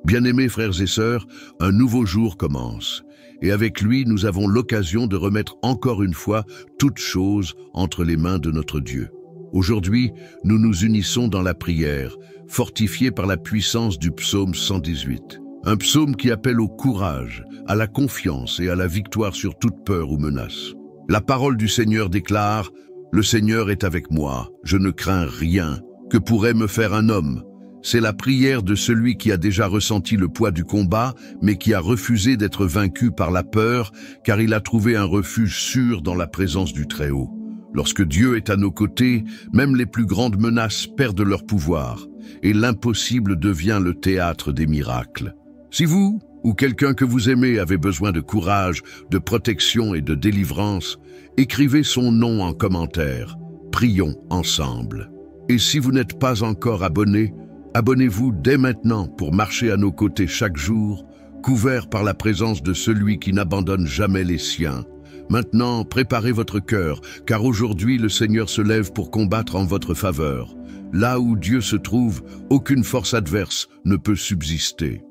Bien-aimés frères et sœurs, un nouveau jour commence. Et avec lui, nous avons l'occasion de remettre encore une fois toutes choses entre les mains de notre Dieu. Aujourd'hui, nous nous unissons dans la prière, fortifiés par la puissance du psaume 118. Un psaume qui appelle au courage, à la confiance et à la victoire sur toute peur ou menace. La parole du Seigneur déclare « Le Seigneur est avec moi, je ne crains rien. Que pourrait me faire un homme ?» C'est la prière de celui qui a déjà ressenti le poids du combat, mais qui a refusé d'être vaincu par la peur, car il a trouvé un refuge sûr dans la présence du Très-Haut. Lorsque Dieu est à nos côtés, même les plus grandes menaces perdent leur pouvoir, et l'impossible devient le théâtre des miracles. Si vous, ou quelqu'un que vous aimez, avez besoin de courage, de protection et de délivrance, écrivez son nom en commentaire. Prions ensemble. Et si vous n'êtes pas encore abonné, abonnez-vous dès maintenant pour marcher à nos côtés chaque jour, couverts par la présence de celui qui n'abandonne jamais les siens. Maintenant, préparez votre cœur, car aujourd'hui le Seigneur se lève pour combattre en votre faveur. Là où Dieu se trouve, aucune force adverse ne peut subsister.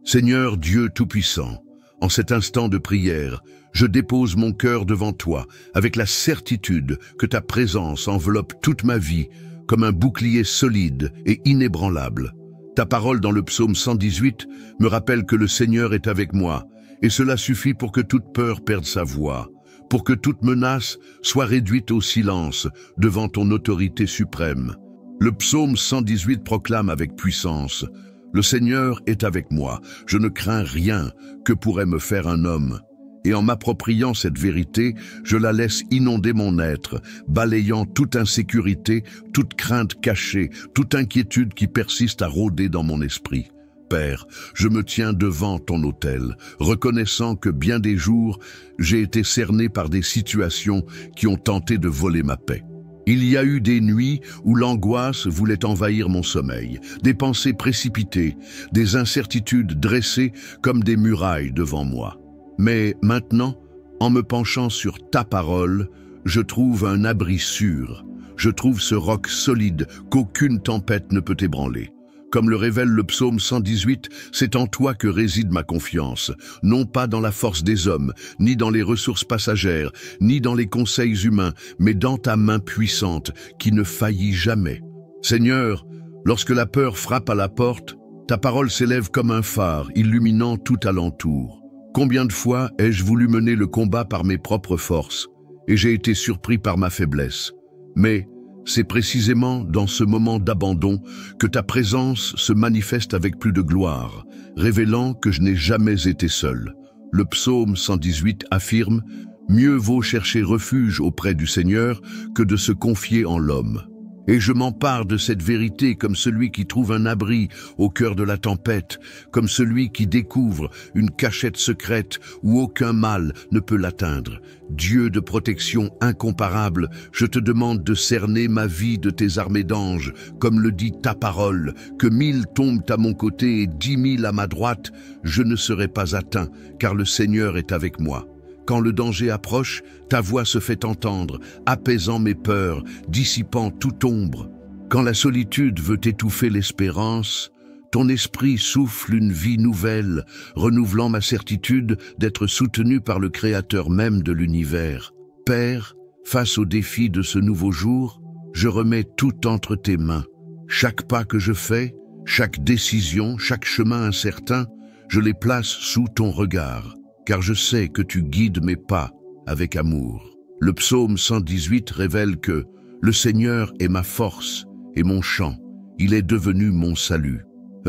Seigneur Dieu Tout-Puissant, en cet instant de prière, je dépose mon cœur devant toi, avec la certitude que ta présence enveloppe toute ma vie, comme un bouclier solide et inébranlable. Ta parole dans le psaume 118 me rappelle que le Seigneur est avec moi, et cela suffit pour que toute peur perde sa voix, pour que toute menace soit réduite au silence devant ton autorité suprême. Le psaume 118 proclame avec puissance « Le Seigneur est avec moi, je ne crains rien, que pourrait me faire un homme ?» Et en m'appropriant cette vérité, je la laisse inonder mon être, balayant toute insécurité, toute crainte cachée, toute inquiétude qui persiste à rôder dans mon esprit. Père, je me tiens devant ton autel, reconnaissant que bien des jours, j'ai été cerné par des situations qui ont tenté de voler ma paix. Il y a eu des nuits où l'angoisse voulait envahir mon sommeil, des pensées précipitées, des incertitudes dressées comme des murailles devant moi. Mais maintenant, en me penchant sur ta parole, je trouve un abri sûr. Je trouve ce roc solide qu'aucune tempête ne peut ébranler. Comme le révèle le psaume 118, c'est en toi que réside ma confiance, non pas dans la force des hommes, ni dans les ressources passagères, ni dans les conseils humains, mais dans ta main puissante qui ne faillit jamais. Seigneur, lorsque la peur frappe à la porte, ta parole s'élève comme un phare, illuminant tout alentour. Combien de fois ai-je voulu mener le combat par mes propres forces, et j'ai été surpris par ma faiblesse. Mais c'est précisément dans ce moment d'abandon que ta présence se manifeste avec plus de gloire, révélant que je n'ai jamais été seul. Le psaume 118 affirme « Mieux vaut chercher refuge auprès du Seigneur que de se confier en l'homme ». Et je m'empare de cette vérité comme celui qui trouve un abri au cœur de la tempête, comme celui qui découvre une cachette secrète où aucun mal ne peut l'atteindre. Dieu de protection incomparable, je te demande de cerner ma vie de tes armées d'anges, comme le dit ta parole, que 1000 tombent à mon côté et 10 000 à ma droite, je ne serai pas atteint, car le Seigneur est avec moi. Quand le danger approche, ta voix se fait entendre, apaisant mes peurs, dissipant toute ombre. Quand la solitude veut étouffer l'espérance, ton esprit souffle une vie nouvelle, renouvelant ma certitude d'être soutenu par le Créateur même de l'univers. Père, face au défi de ce nouveau jour, je remets tout entre tes mains. Chaque pas que je fais, chaque décision, chaque chemin incertain, je les place sous ton regard. Car je sais que tu guides mes pas avec amour. Le psaume 118 révèle que le Seigneur est ma force et mon chant. Il est devenu mon salut.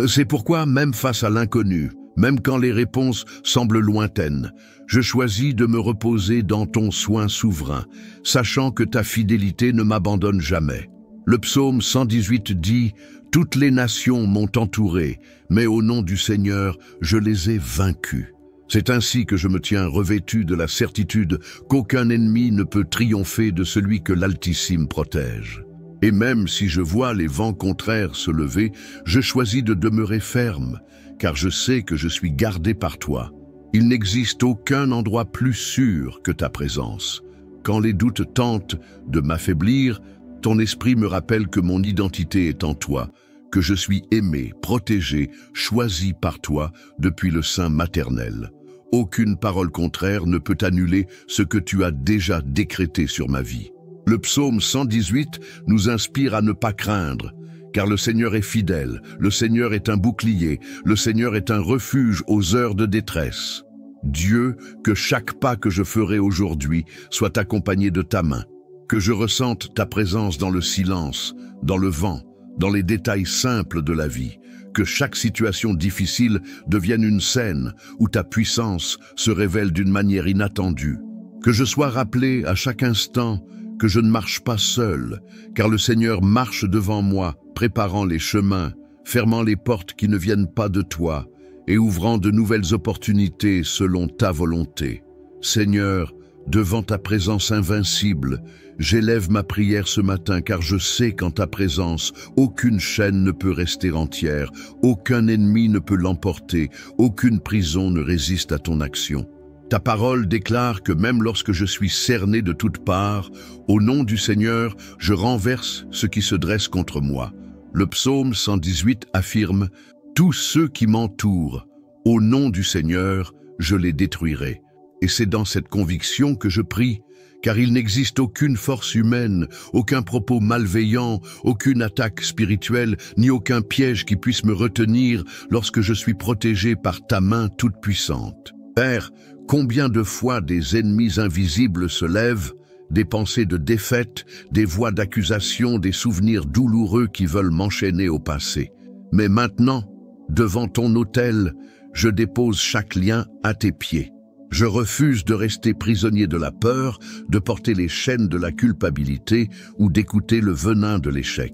C'est pourquoi, même face à l'inconnu, même quand les réponses semblent lointaines, je choisis de me reposer dans ton soin souverain, sachant que ta fidélité ne m'abandonne jamais. Le psaume 118 dit « Toutes les nations m'ont entouré, mais au nom du Seigneur, je les ai vaincus. » C'est ainsi que je me tiens revêtu de la certitude qu'aucun ennemi ne peut triompher de celui que l'Altissime protège. Et même si je vois les vents contraires se lever, je choisis de demeurer ferme, car je sais que je suis gardé par toi. Il n'existe aucun endroit plus sûr que ta présence. Quand les doutes tentent de m'affaiblir, ton esprit me rappelle que mon identité est en toi, que je suis aimé, protégé, choisi par toi depuis le sein maternel. Aucune parole contraire ne peut annuler ce que tu as déjà décrété sur ma vie. Le psaume 118 nous inspire à ne pas craindre, car le Seigneur est fidèle, le Seigneur est un bouclier, le Seigneur est un refuge aux heures de détresse. Dieu, que chaque pas que je ferai aujourd'hui soit accompagné de ta main, que je ressente ta présence dans le silence, dans le vent, dans les détails simples de la vie, que chaque situation difficile devienne une scène où ta puissance se révèle d'une manière inattendue, que je sois rappelé à chaque instant que je ne marche pas seul, car le Seigneur marche devant moi, préparant les chemins, fermant les portes qui ne viennent pas de toi et ouvrant de nouvelles opportunités selon ta volonté. Seigneur, devant ta présence invincible, j'élève ma prière ce matin car je sais qu'en ta présence, aucune chaîne ne peut rester entière, aucun ennemi ne peut l'emporter, aucune prison ne résiste à ton action. Ta parole déclare que même lorsque je suis cerné de toutes parts, au nom du Seigneur, je renverse ce qui se dresse contre moi. Le psaume 118 affirme « Tous ceux qui m'entourent, au nom du Seigneur, je les détruirai ». Et c'est dans cette conviction que je prie, car il n'existe aucune force humaine, aucun propos malveillant, aucune attaque spirituelle, ni aucun piège qui puisse me retenir lorsque je suis protégé par ta main toute puissante. Père, combien de fois des ennemis invisibles se lèvent, des pensées de défaite, des voix d'accusation, des souvenirs douloureux qui veulent m'enchaîner au passé. Mais maintenant, devant ton autel, je dépose chaque lien à tes pieds. Je refuse de rester prisonnier de la peur, de porter les chaînes de la culpabilité ou d'écouter le venin de l'échec.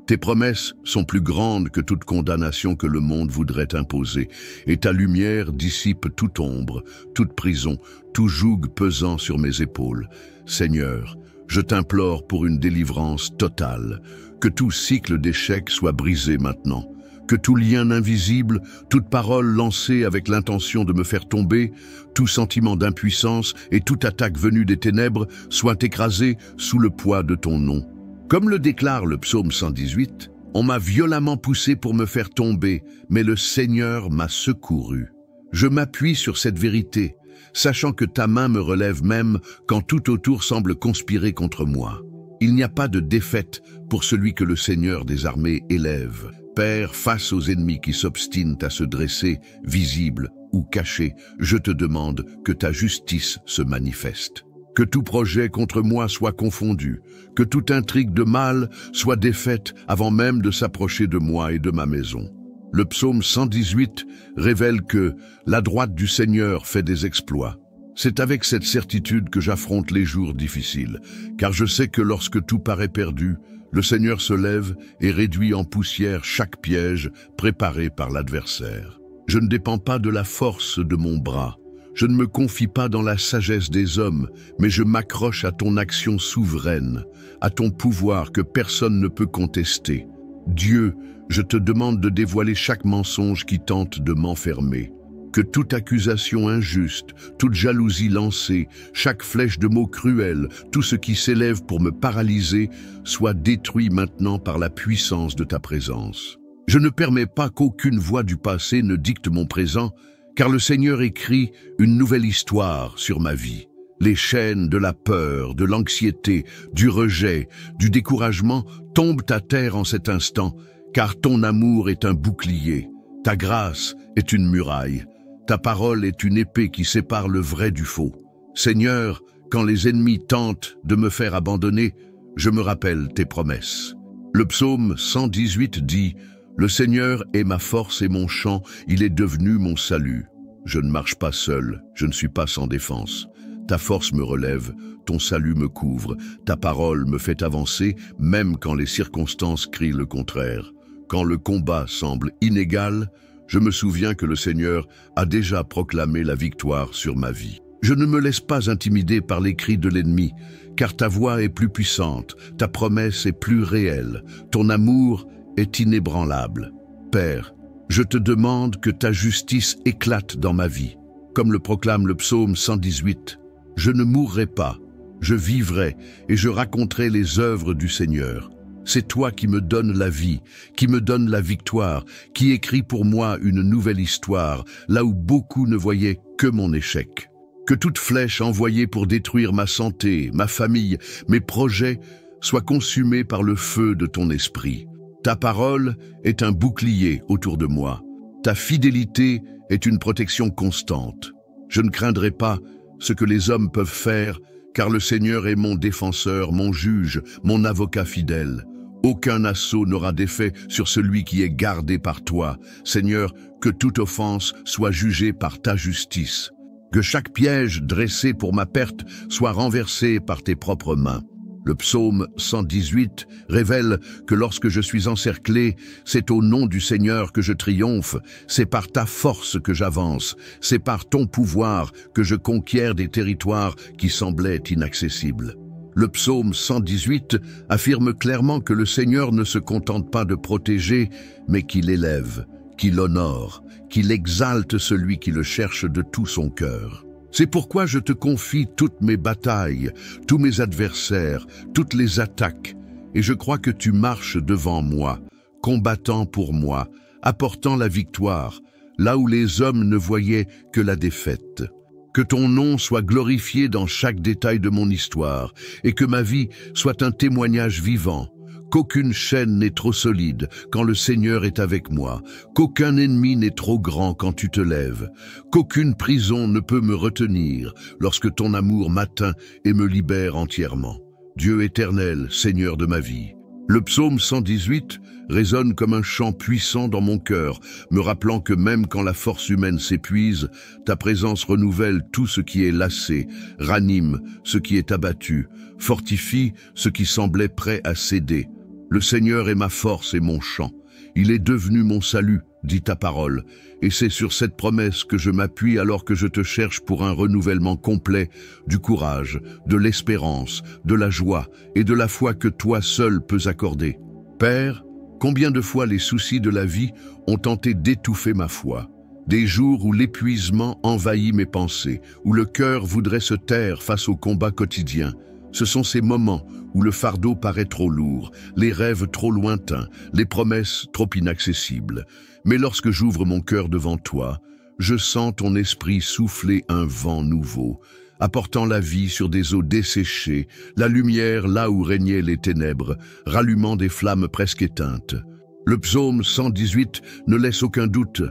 Tes promesses sont plus grandes que toute condamnation que le monde voudrait imposer, et ta lumière dissipe toute ombre, toute prison, tout joug pesant sur mes épaules. Seigneur, je t'implore pour une délivrance totale, que tout cycle d'échec soit brisé maintenant, que tout lien invisible, toute parole lancée avec l'intention de me faire tomber, tout sentiment d'impuissance et toute attaque venue des ténèbres soit écrasé sous le poids de ton nom. Comme le déclare le psaume 118, on m'a violemment poussé pour me faire tomber, mais le Seigneur m'a secouru. Je m'appuie sur cette vérité, sachant que ta main me relève même quand tout autour semble conspirer contre moi. Il n'y a pas de défaite pour celui que le Seigneur des armées élève. Père, face aux ennemis qui s'obstinent à se dresser, visibles ou cachés, je te demande que ta justice se manifeste. Que tout projet contre moi soit confondu, que toute intrigue de mal soit défaite avant même de s'approcher de moi et de ma maison. Le psaume 118 révèle que la droite du Seigneur fait des exploits. C'est avec cette certitude que j'affronte les jours difficiles, car je sais que lorsque tout paraît perdu, le Seigneur se lève et réduit en poussière chaque piège préparé par l'adversaire. Je ne dépends pas de la force de mon bras. Je ne me confie pas dans la sagesse des hommes, mais je m'accroche à ton action souveraine, à ton pouvoir que personne ne peut contester. Dieu, je te demande de dévoiler chaque mensonge qui tente de m'enfermer. Que toute accusation injuste, toute jalousie lancée, chaque flèche de mots cruels, tout ce qui s'élève pour me paralyser, soit détruit maintenant par la puissance de ta présence. Je ne permets pas qu'aucune voix du passé ne dicte mon présent, car le Seigneur écrit une nouvelle histoire sur ma vie. Les chaînes de la peur, de l'anxiété, du rejet, du découragement tombent à terre en cet instant, car ton amour est un bouclier, ta grâce est une muraille, ta parole est une épée qui sépare le vrai du faux. Seigneur, quand les ennemis tentent de me faire abandonner, je me rappelle tes promesses. Le psaume 118 dit « Le Seigneur est ma force et mon chant, il est devenu mon salut. Je ne marche pas seul, je ne suis pas sans défense. Ta force me relève, ton salut me couvre, ta parole me fait avancer, même quand les circonstances crient le contraire. Quand le combat semble inégal, je me souviens que le Seigneur a déjà proclamé la victoire sur ma vie. Je ne me laisse pas intimider par les cris de l'ennemi, car ta voix est plus puissante, ta promesse est plus réelle, ton amour est inébranlable. Père, je te demande que ta justice éclate dans ma vie. Comme le proclame le psaume 118, « Je ne mourrai pas, je vivrai et je raconterai les œuvres du Seigneur. » C'est toi qui me donnes la vie, qui me donne la victoire, qui écris pour moi une nouvelle histoire, là où beaucoup ne voyaient que mon échec. Que toute flèche envoyée pour détruire ma santé, ma famille, mes projets, soit consumée par le feu de ton esprit. Ta parole est un bouclier autour de moi. Ta fidélité est une protection constante. Je ne craindrai pas ce que les hommes peuvent faire, car le Seigneur est mon défenseur, mon juge, mon avocat fidèle. Aucun assaut n'aura d'effet sur celui qui est gardé par toi. Seigneur, que toute offense soit jugée par ta justice. Que chaque piège dressé pour ma perte soit renversé par tes propres mains. Le psaume 118 révèle que lorsque je suis encerclé, c'est au nom du Seigneur que je triomphe, c'est par ta force que j'avance, c'est par ton pouvoir que je conquiers des territoires qui semblaient inaccessibles. Le psaume 118 affirme clairement que le Seigneur ne se contente pas de protéger, mais qu'il élève, qu'il honore, qu'il exalte celui qui le cherche de tout son cœur. C'est pourquoi je te confie toutes mes batailles, tous mes adversaires, toutes les attaques, et je crois que tu marches devant moi, combattant pour moi, apportant la victoire, là où les hommes ne voyaient que la défaite. Que ton nom soit glorifié dans chaque détail de mon histoire, et que ma vie soit un témoignage vivant. Qu'aucune chaîne n'est trop solide quand le Seigneur est avec moi, qu'aucun ennemi n'est trop grand quand tu te lèves, qu'aucune prison ne peut me retenir lorsque ton amour m'atteint et me libère entièrement. Dieu éternel, Seigneur de ma vie. Le psaume 118 résonne comme un chant puissant dans mon cœur, me rappelant que même quand la force humaine s'épuise, ta présence renouvelle tout ce qui est lassé, ranime ce qui est abattu, fortifie ce qui semblait prêt à céder. Le Seigneur est ma force et mon chant. Il est devenu mon salut, dit ta parole, et c'est sur cette promesse que je m'appuie alors que je te cherche pour un renouvellement complet du courage, de l'espérance, de la joie et de la foi que toi seul peux accorder. Père, combien de fois les soucis de la vie ont tenté d'étouffer ma foi? Des jours où l'épuisement envahit mes pensées, où le cœur voudrait se taire face au combat quotidien. Ce sont ces moments où le fardeau paraît trop lourd, les rêves trop lointains, les promesses trop inaccessibles. Mais lorsque j'ouvre mon cœur devant toi, je sens ton esprit souffler un vent nouveau, apportant la vie sur des eaux desséchées, la lumière là où régnaient les ténèbres, rallumant des flammes presque éteintes. Le psaume 118 ne laisse aucun doute.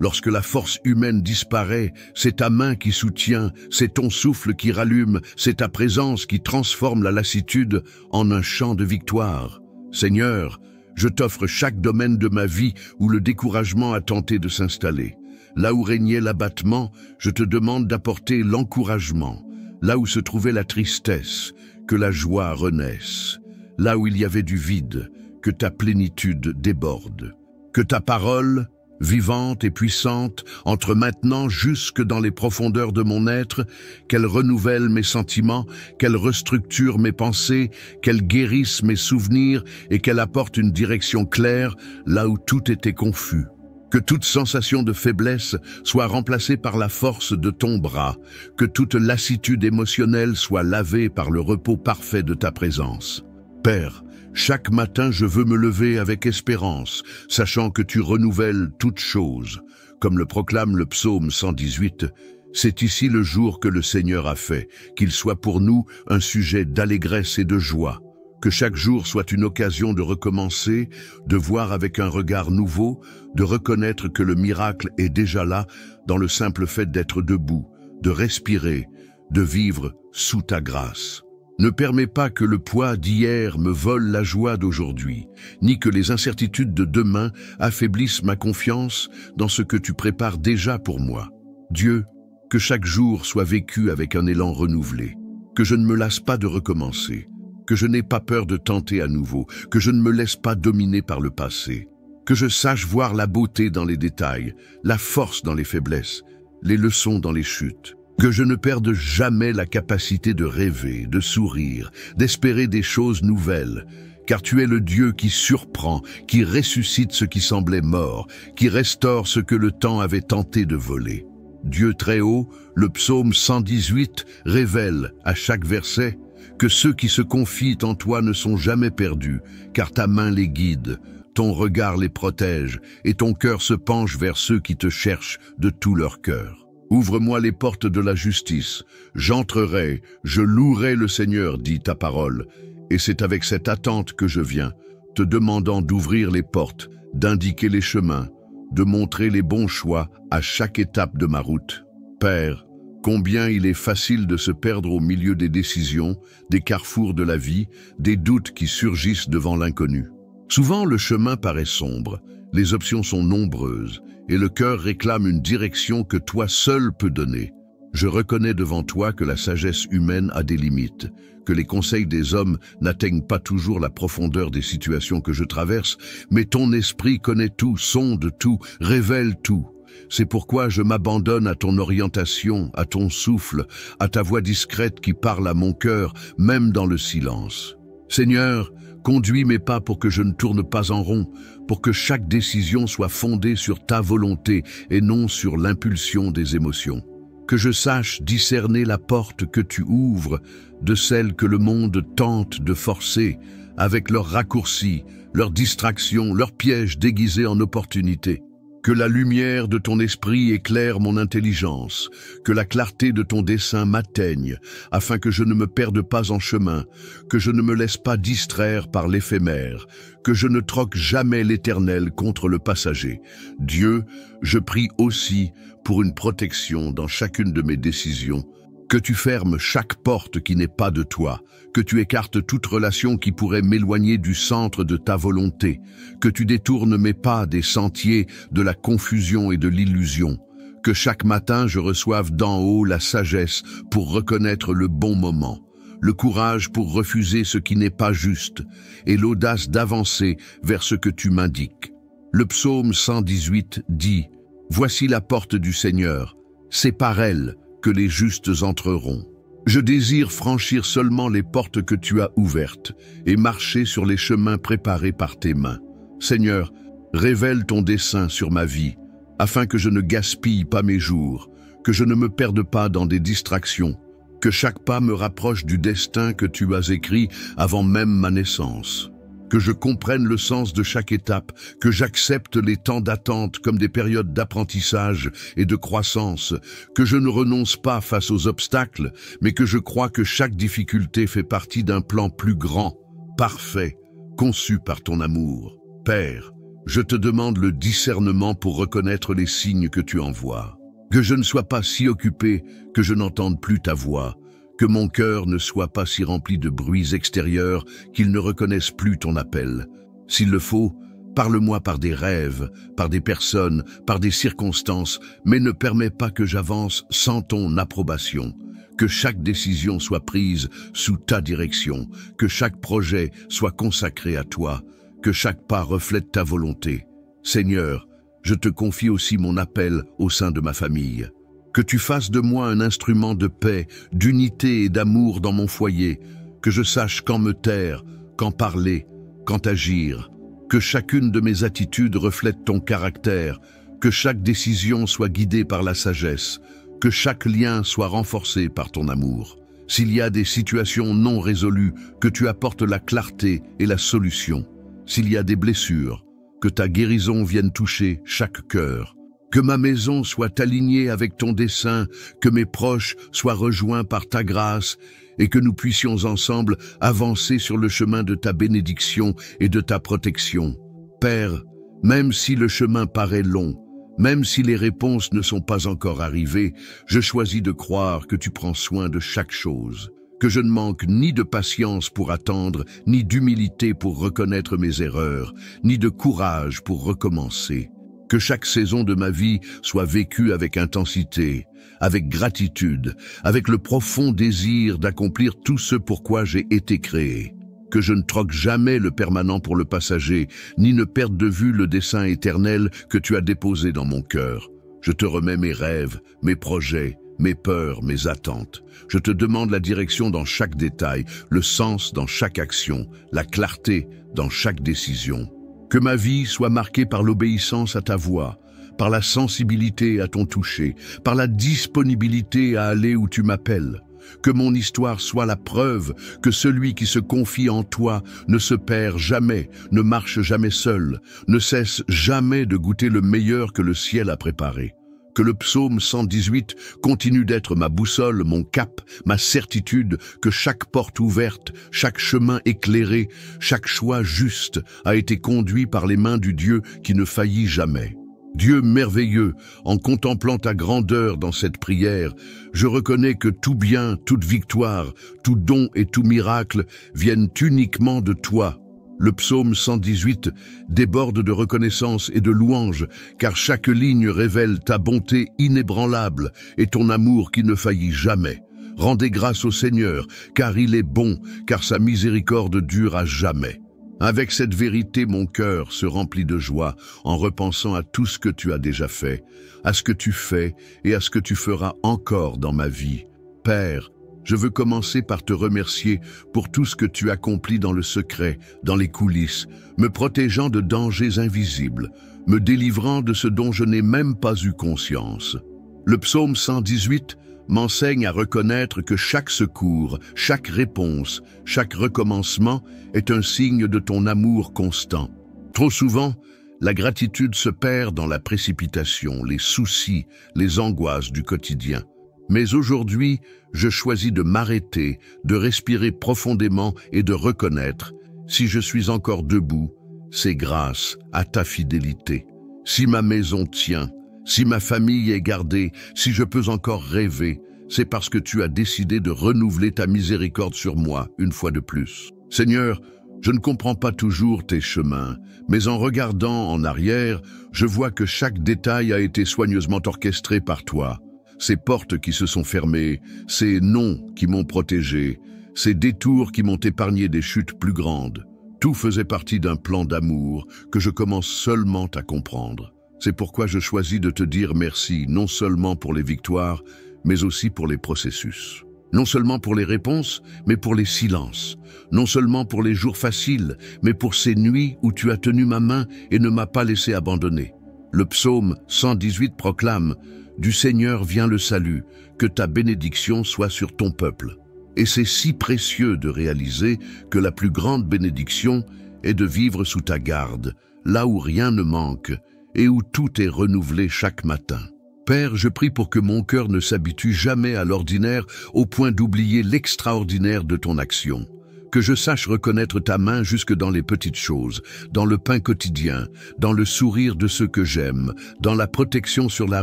Lorsque la force humaine disparaît, c'est ta main qui soutient, c'est ton souffle qui rallume, c'est ta présence qui transforme la lassitude en un chant de victoire. Seigneur, je t'offre chaque domaine de ma vie où le découragement a tenté de s'installer. Là où régnait l'abattement, je te demande d'apporter l'encouragement. Là où se trouvait la tristesse, que la joie renaisse. Là où il y avait du vide, que ta plénitude déborde. Que ta parole, vivante et puissante, entre maintenant jusque dans les profondeurs de mon être, qu'elle renouvelle mes sentiments, qu'elle restructure mes pensées, qu'elle guérisse mes souvenirs et qu'elle apporte une direction claire là où tout était confus. Que toute sensation de faiblesse soit remplacée par la force de ton bras, que toute lassitude émotionnelle soit lavée par le repos parfait de ta présence. Père, chaque matin, je veux me lever avec espérance, sachant que tu renouvelles toutes choses. Comme le proclame le psaume 118, c'est ici le jour que le Seigneur a fait, qu'il soit pour nous un sujet d'allégresse et de joie. Que chaque jour soit une occasion de recommencer, de voir avec un regard nouveau, de reconnaître que le miracle est déjà là dans le simple fait d'être debout, de respirer, de vivre sous ta grâce. Ne permets pas que le poids d'hier me vole la joie d'aujourd'hui, ni que les incertitudes de demain affaiblissent ma confiance dans ce que tu prépares déjà pour moi. Dieu, que chaque jour soit vécu avec un élan renouvelé, que je ne me lasse pas de recommencer, que je n'ai pas peur de tenter à nouveau, que je ne me laisse pas dominer par le passé, que je sache voir la beauté dans les détails, la force dans les faiblesses, les leçons dans les chutes. Que je ne perde jamais la capacité de rêver, de sourire, d'espérer des choses nouvelles, car tu es le Dieu qui surprend, qui ressuscite ce qui semblait mort, qui restaure ce que le temps avait tenté de voler. Dieu très haut, le psaume 118 révèle à chaque verset: que ceux qui se confient en toi ne sont jamais perdus, car ta main les guide, ton regard les protège, et ton cœur se penche vers ceux qui te cherchent de tout leur cœur. Ouvre-moi les portes de la justice, j'entrerai, je louerai le Seigneur, dit ta parole, et c'est avec cette attente que je viens, te demandant d'ouvrir les portes, d'indiquer les chemins, de montrer les bons choix à chaque étape de ma route. Père, combien il est facile de se perdre au milieu des décisions, des carrefours de la vie, des doutes qui surgissent devant l'inconnu. Souvent le chemin paraît sombre, les options sont nombreuses, et le cœur réclame une direction que toi seul peux donner. Je reconnais devant toi que la sagesse humaine a des limites, que les conseils des hommes n'atteignent pas toujours la profondeur des situations que je traverse, mais ton esprit connaît tout, sonde tout, révèle tout. C'est pourquoi je m'abandonne à ton orientation, à ton souffle, à ta voix discrète qui parle à mon cœur, même dans le silence. Seigneur, conduis mes pas pour que je ne tourne pas en rond, pour que chaque décision soit fondée sur ta volonté et non sur l'impulsion des émotions. Que je sache discerner la porte que tu ouvres de celle que le monde tente de forcer, avec leurs raccourcis, leurs distractions, leurs pièges déguisés en opportunités. Que la lumière de ton esprit éclaire mon intelligence, que la clarté de ton dessein m'atteigne, afin que je ne me perde pas en chemin, que je ne me laisse pas distraire par l'éphémère, que je ne troque jamais l'éternel contre le passager. Dieu, je prie aussi pour une protection dans chacune de mes décisions, que tu fermes chaque porte qui n'est pas de toi, que tu écartes toute relation qui pourrait m'éloigner du centre de ta volonté, que tu détournes mes pas des sentiers de la confusion et de l'illusion, que chaque matin je reçoive d'en haut la sagesse pour reconnaître le bon moment, le courage pour refuser ce qui n'est pas juste et l'audace d'avancer vers ce que tu m'indiques. Le psaume 118 dit « Voici la porte du Seigneur, c'est par elle que les justes entreront. Je désire franchir seulement les portes que tu as ouvertes et marcher sur les chemins préparés par tes mains. Seigneur, révèle ton dessein sur ma vie, afin que je ne gaspille pas mes jours, que je ne me perde pas dans des distractions, que chaque pas me rapproche du destin que tu as écrit avant même ma naissance. Que je comprenne le sens de chaque étape, que j'accepte les temps d'attente comme des périodes d'apprentissage et de croissance, que je ne renonce pas face aux obstacles, mais que je crois que chaque difficulté fait partie d'un plan plus grand, parfait, conçu par ton amour. Père, je te demande le discernement pour reconnaître les signes que tu envoies. Que je ne sois pas si occupé que je n'entende plus ta voix, que mon cœur ne soit pas si rempli de bruits extérieurs qu'il ne reconnaisse plus ton appel. S'il le faut, parle-moi par des rêves, par des personnes, par des circonstances, mais ne permets pas que j'avance sans ton approbation. Que chaque décision soit prise sous ta direction, que chaque projet soit consacré à toi, que chaque pas reflète ta volonté. Seigneur, je te confie aussi mon appel au sein de ma famille. Que tu fasses de moi un instrument de paix, d'unité et d'amour dans mon foyer, que je sache quand me taire, quand parler, quand agir, que chacune de mes attitudes reflète ton caractère, que chaque décision soit guidée par la sagesse, que chaque lien soit renforcé par ton amour. S'il y a des situations non résolues, que tu apportes la clarté et la solution. S'il y a des blessures, que ta guérison vienne toucher chaque cœur. Que ma maison soit alignée avec ton dessein, que mes proches soient rejoints par ta grâce et que nous puissions ensemble avancer sur le chemin de ta bénédiction et de ta protection. Père, même si le chemin paraît long, même si les réponses ne sont pas encore arrivées, je choisis de croire que tu prends soin de chaque chose, que je ne manque ni de patience pour attendre, ni d'humilité pour reconnaître mes erreurs, ni de courage pour recommencer. Que chaque saison de ma vie soit vécue avec intensité, avec gratitude, avec le profond désir d'accomplir tout ce pour quoi j'ai été créé. Que je ne troque jamais le permanent pour le passager, ni ne perde de vue le dessein éternel que tu as déposé dans mon cœur. Je te remets mes rêves, mes projets, mes peurs, mes attentes. Je te demande la direction dans chaque détail, le sens dans chaque action, la clarté dans chaque décision. Que ma vie soit marquée par l'obéissance à ta voix, par la sensibilité à ton toucher, par la disponibilité à aller où tu m'appelles. que mon histoire soit la preuve que celui qui se confie en toi ne se perd jamais, ne marche jamais seul, ne cesse jamais de goûter le meilleur que le ciel a préparé. Que le psaume 118 continue d'être ma boussole, mon cap, ma certitude que chaque porte ouverte, chaque chemin éclairé, chaque choix juste a été conduit par les mains du Dieu qui ne faillit jamais. Dieu merveilleux, en contemplant ta grandeur dans cette prière, je reconnais que tout bien, toute victoire, tout don et tout miracle viennent uniquement de toi. Le psaume 118 déborde de reconnaissance et de louange, car chaque ligne révèle ta bonté inébranlable et ton amour qui ne faillit jamais. Rendez grâce au Seigneur, car il est bon, car sa miséricorde dure à jamais. Avec cette vérité, mon cœur se remplit de joie en repensant à tout ce que tu as déjà fait, à ce que tu fais et à ce que tu feras encore dans ma vie. Père, je veux commencer par te remercier pour tout ce que tu accomplis dans le secret, dans les coulisses, me protégeant de dangers invisibles, me délivrant de ce dont je n'ai même pas eu conscience. Le psaume 118 m'enseigne à reconnaître que chaque secours, chaque réponse, chaque recommencement est un signe de ton amour constant. Trop souvent, la gratitude se perd dans la précipitation, les soucis, les angoisses du quotidien. Mais aujourd'hui, je choisis de m'arrêter, de respirer profondément et de reconnaître, si je suis encore debout, c'est grâce à ta fidélité. Si ma maison tient, si ma famille est gardée, si je peux encore rêver, c'est parce que tu as décidé de renouveler ta miséricorde sur moi une fois de plus. Seigneur, je ne comprends pas toujours tes chemins, mais en regardant en arrière, je vois que chaque détail a été soigneusement orchestré par toi. Ces portes qui se sont fermées, ces noms qui m'ont protégé, ces détours qui m'ont épargné des chutes plus grandes, tout faisait partie d'un plan d'amour que je commence seulement à comprendre. C'est pourquoi je choisis de te dire merci, non seulement pour les victoires, mais aussi pour les processus. Non seulement pour les réponses, mais pour les silences. Non seulement pour les jours faciles, mais pour ces nuits où tu as tenu ma main et ne m'as pas laissé abandonner. Le psaume 118 proclame « Du Seigneur vient le salut, que ta bénédiction soit sur ton peuple ». Et c'est si précieux de réaliser que la plus grande bénédiction est de vivre sous ta garde, là où rien ne manque et où tout est renouvelé chaque matin. Père, je prie pour que mon cœur ne s'habitue jamais à l'ordinaire au point d'oublier l'extraordinaire de ton action. Que je sache reconnaître ta main jusque dans les petites choses, dans le pain quotidien, dans le sourire de ceux que j'aime, dans la protection sur la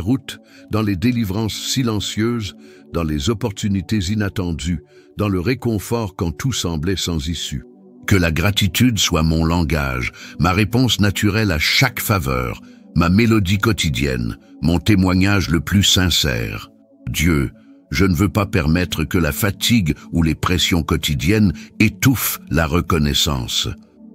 route, dans les délivrances silencieuses, dans les opportunités inattendues, dans le réconfort quand tout semblait sans issue. Que la gratitude soit mon langage, ma réponse naturelle à chaque faveur, ma mélodie quotidienne, mon témoignage le plus sincère. Dieu, je ne veux pas permettre que la fatigue ou les pressions quotidiennes étouffent la reconnaissance.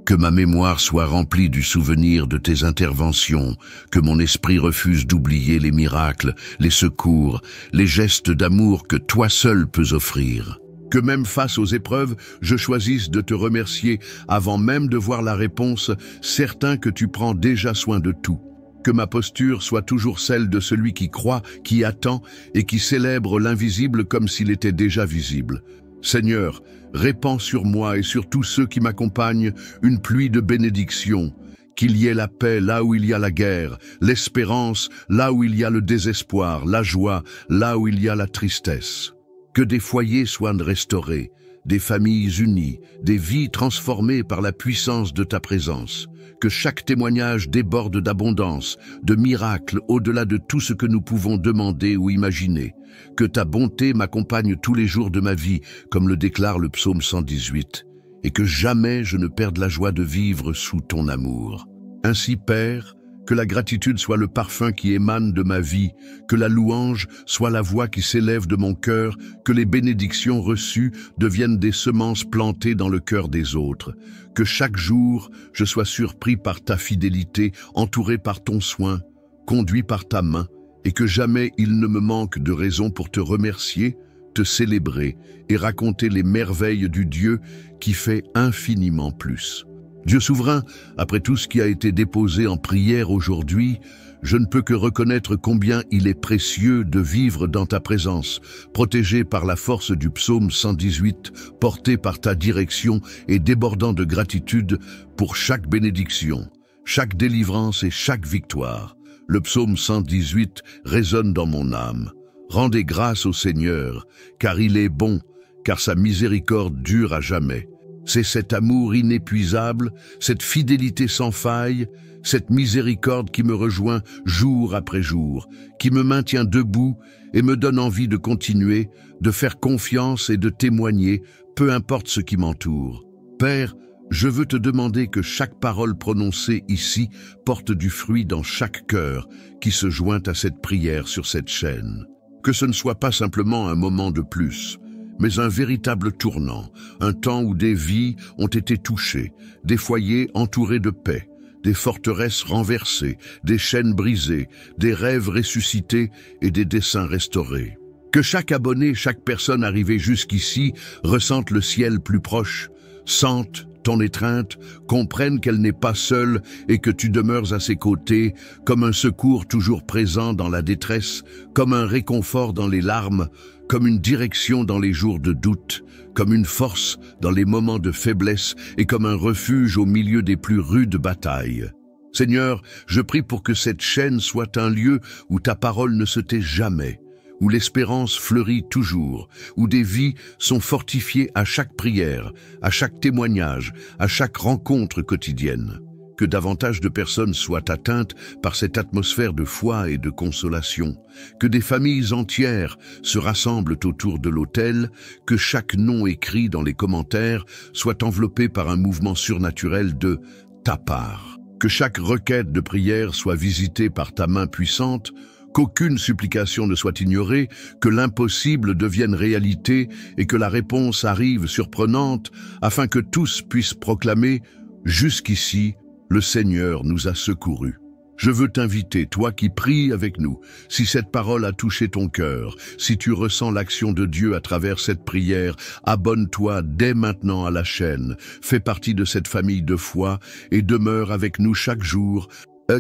Que ma mémoire soit remplie du souvenir de tes interventions, que mon esprit refuse d'oublier les miracles, les secours, les gestes d'amour que toi seul peux offrir. Que même face aux épreuves, je choisisse de te remercier avant même de voir la réponse, certain que tu prends déjà soin de tout. Que ma posture soit toujours celle de celui qui croit, qui attend et qui célèbre l'invisible comme s'il était déjà visible. Seigneur, répands sur moi et sur tous ceux qui m'accompagnent une pluie de bénédictions. Qu'il y ait la paix là où il y a la guerre, l'espérance là où il y a le désespoir, la joie là où il y a la tristesse. Que des foyers soient restaurés, des familles unies, des vies transformées par la puissance de ta présence. Que chaque témoignage déborde d'abondance, de miracles au-delà de tout ce que nous pouvons demander ou imaginer. Que ta bonté m'accompagne tous les jours de ma vie, comme le déclare le psaume 118, et que jamais je ne perde la joie de vivre sous ton amour. Ainsi, Père, que la gratitude soit le parfum qui émane de ma vie, que la louange soit la voix qui s'élève de mon cœur, que les bénédictions reçues deviennent des semences plantées dans le cœur des autres. Que chaque jour, je sois surpris par ta fidélité, entouré par ton soin, conduit par ta main, et que jamais il ne me manque de raison pour te remercier, te célébrer et raconter les merveilles du Dieu qui fait infiniment plus. Dieu souverain, après tout ce qui a été déposé en prière aujourd'hui, Je ne peux que reconnaître combien il est précieux de vivre dans ta présence, protégé par la force du psaume 118, porté par ta direction et débordant de gratitude pour chaque bénédiction, chaque délivrance et chaque victoire. Le psaume 118 résonne dans mon âme. Rendez grâce au Seigneur, car il est bon, car sa miséricorde dure à jamais. C'est cet amour inépuisable, cette fidélité sans faille, cette miséricorde qui me rejoint jour après jour, qui me maintient debout et me donne envie de continuer, de faire confiance et de témoigner, peu importe ce qui m'entoure. Père, je veux te demander que chaque parole prononcée ici porte du fruit dans chaque cœur qui se joint à cette prière sur cette chaîne. Que ce ne soit pas simplement un moment de plus, mais un véritable tournant, un temps où des vies ont été touchées, des foyers entourés de paix, des forteresses renversées, des chaînes brisées, des rêves ressuscités et des desseins restaurés. Que chaque abonné, chaque personne arrivée jusqu'ici ressente le ciel plus proche, sente ton étreinte, comprenne qu'elle n'est pas seule et que tu demeures à ses côtés, comme un secours toujours présent dans la détresse, comme un réconfort dans les larmes, comme une direction dans les jours de doute, comme une force dans les moments de faiblesse et comme un refuge au milieu des plus rudes batailles. Seigneur, je prie pour que cette chaîne soit un lieu où ta parole ne se tait jamais, où l'espérance fleurit toujours, où des vies sont fortifiées à chaque prière, à chaque témoignage, à chaque rencontre quotidienne. Que davantage de personnes soient atteintes par cette atmosphère de foi et de consolation, que des familles entières se rassemblent autour de l'autel, que chaque nom écrit dans les commentaires soit enveloppé par un mouvement surnaturel de ta part, que chaque requête de prière soit visitée par ta main puissante, qu'aucune supplication ne soit ignorée, que l'impossible devienne réalité et que la réponse arrive surprenante, afin que tous puissent proclamer « Jusqu'ici, le Seigneur nous a secourus ». Je veux t'inviter, toi qui pries avec nous, si cette parole a touché ton cœur, si tu ressens l'action de Dieu à travers cette prière, abonne-toi dès maintenant à la chaîne, fais partie de cette famille de foi et demeure avec nous chaque jour,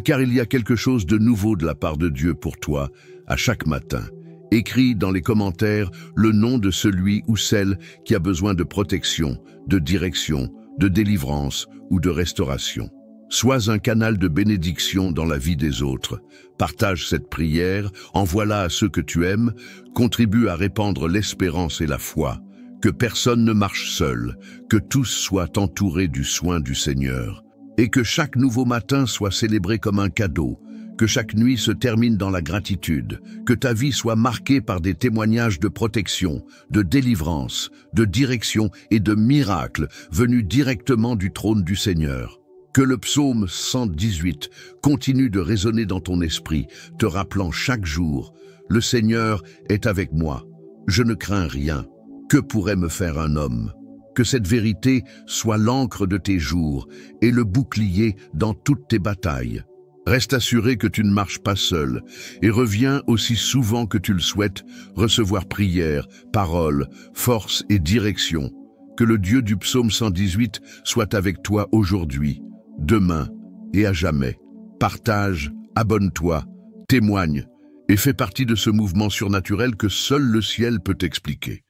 car il y a quelque chose de nouveau de la part de Dieu pour toi, à chaque matin. Écris dans les commentaires le nom de celui ou celle qui a besoin de protection, de direction, de délivrance ou de restauration. Sois un canal de bénédiction dans la vie des autres. Partage cette prière, envoie-la à ceux que tu aimes, contribue à répandre l'espérance et la foi. Que personne ne marche seul, que tous soient entourés du soin du Seigneur. Et que chaque nouveau matin soit célébré comme un cadeau, que chaque nuit se termine dans la gratitude, que ta vie soit marquée par des témoignages de protection, de délivrance, de direction et de miracles venus directement du trône du Seigneur. Que le psaume 118 continue de résonner dans ton esprit, te rappelant chaque jour « Le Seigneur est avec moi, je ne crains rien, que pourrait me faire un homme ?» Que cette vérité soit l'encre de tes jours et le bouclier dans toutes tes batailles. Reste assuré que tu ne marches pas seul et reviens aussi souvent que tu le souhaites recevoir prière, parole, force et direction. Que le Dieu du psaume 118 soit avec toi aujourd'hui, demain et à jamais. Partage, abonne-toi, témoigne et fais partie de ce mouvement surnaturel que seul le ciel peut expliquer.